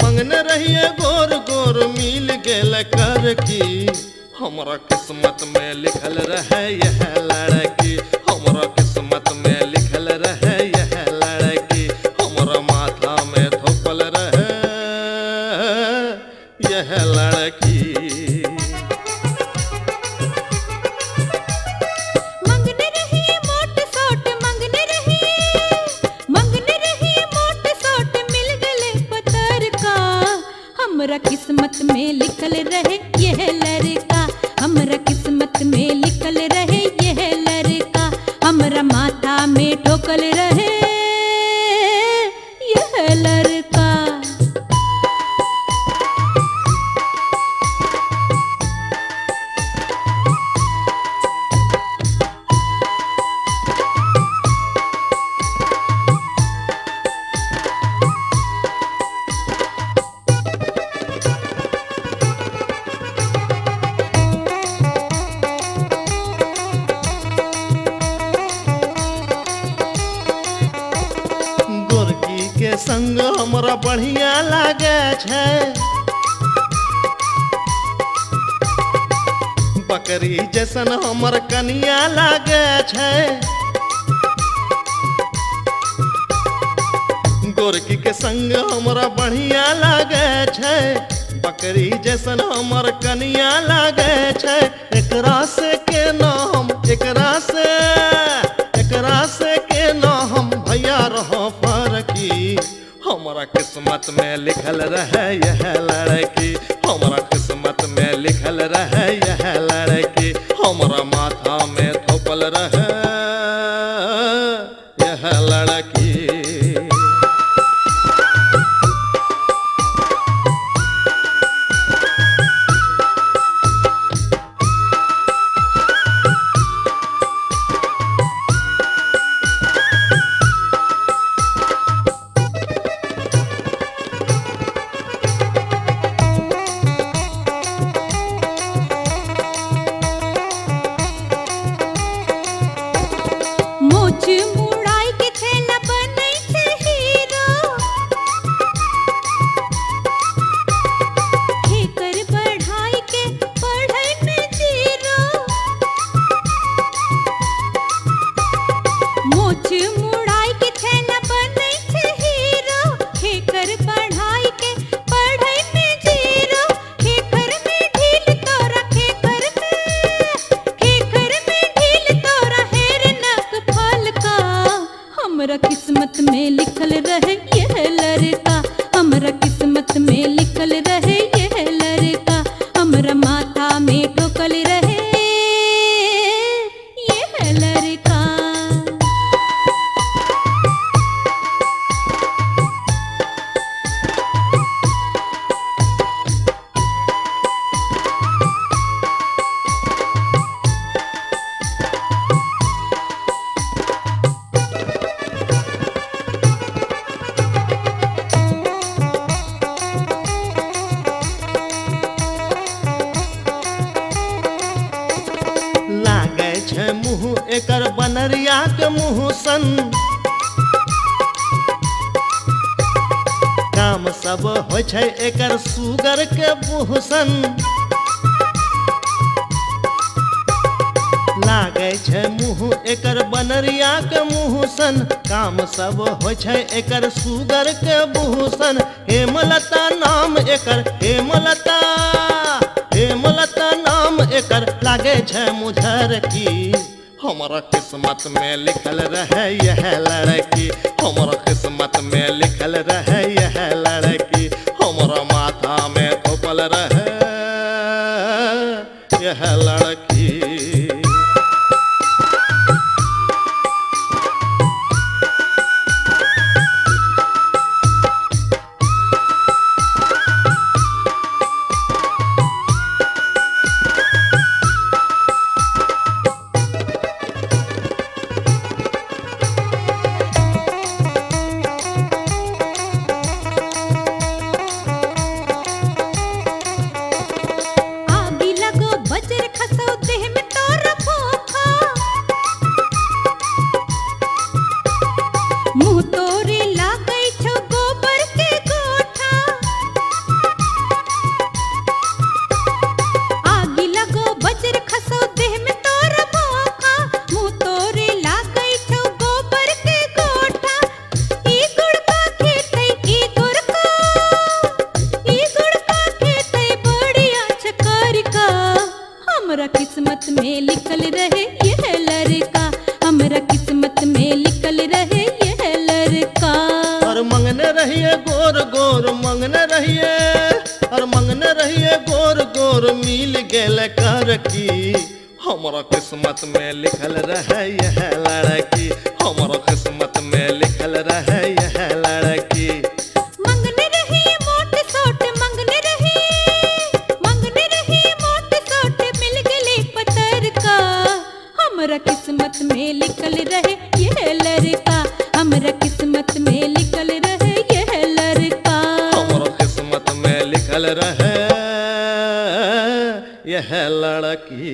मंगने रहिए गोर गोर मिल गेल कर की। हमरा किस्मत में लिखल रहे यह लड़की, हमरा किस्मत में लिखल रहे यह लड़की, हमरा माथा में थोपल रहे यह लड़की। मंगने रही मोट सोट, मंगने रही मोट सोट मिल गले पतर का। हमरा किस्मत में लिखल रहे यह लड़का, हमरा किस्मत में लिखल रहे यह लड़का, हमरा माथा में ठोकल रहे यह लड़का। गोरकी के संग हमरा बढ़िया लागे छै, बकरी जैसन हमर कनिया लागे छै। गोरकी के संग हमरा बढ़िया लागे छै, बकरी जैसन हमर कनिया लागे छै। एकरा से के नाम, एकरा से के नाम भैया रहो फरकी। हमरा किस्मत में लिखल रहे यह लड़की, हमरा किस्मत में लिखल रहे यह लड़की, हमरा माथा में थोपल रहे यह लड़की। मोच मुड़ाई के छेला बनै छै हीरो, ठेकर बढ़ाई के पढ़ै में जीरो। मोच मुड़ाई के छेला बनै छै हीरो, ठेकर बढ़ाई के पढ़ै में जीरो। खेखर में ढील तोरा, खेखर में ढील तोरा हेर नक फल का। हमरा किस्मत में लिखल रहे यह लड़का, हमरा किस्मत में लिखल रहे यह लड़का, हमरा माथा में ठोकल रहे यह लड़का। लागे छै मुँह एकर बनरिया के मुँह सन, काम सब होइ छै एकर सुगर के मुँह सन। लागे छै मुँह एकर बनरिया के मुँह सन, काम सब होइ छै एकर सुगर के मुँह सन। हेमलता नाम एकर, हेमलता नाम एकर लागे छै मुझर की। हमरा किस्मत में लिखल रहे यह लड़की, हमरा किस्मत में लिखल रहे यह लड़की, हमरा माथा में थोपल रहे यह लड़की। मंगने रहिए और मंगने रहिए गोर गोर मिल गेल कर की हमारा किस्मत में लिखल रहे यह लड़की हमारा किस्मत में लिखल रहे यह लड़की मंगने रही मोट सोट मंगने रही मोट सोट मिल गले पतर का हमरा किस्मत में लिखल रहे यह लड़का हमरा किस्मत में लिखल रहे यह लड़का हमारा किस्मत में लिखल रहे यह लड़की।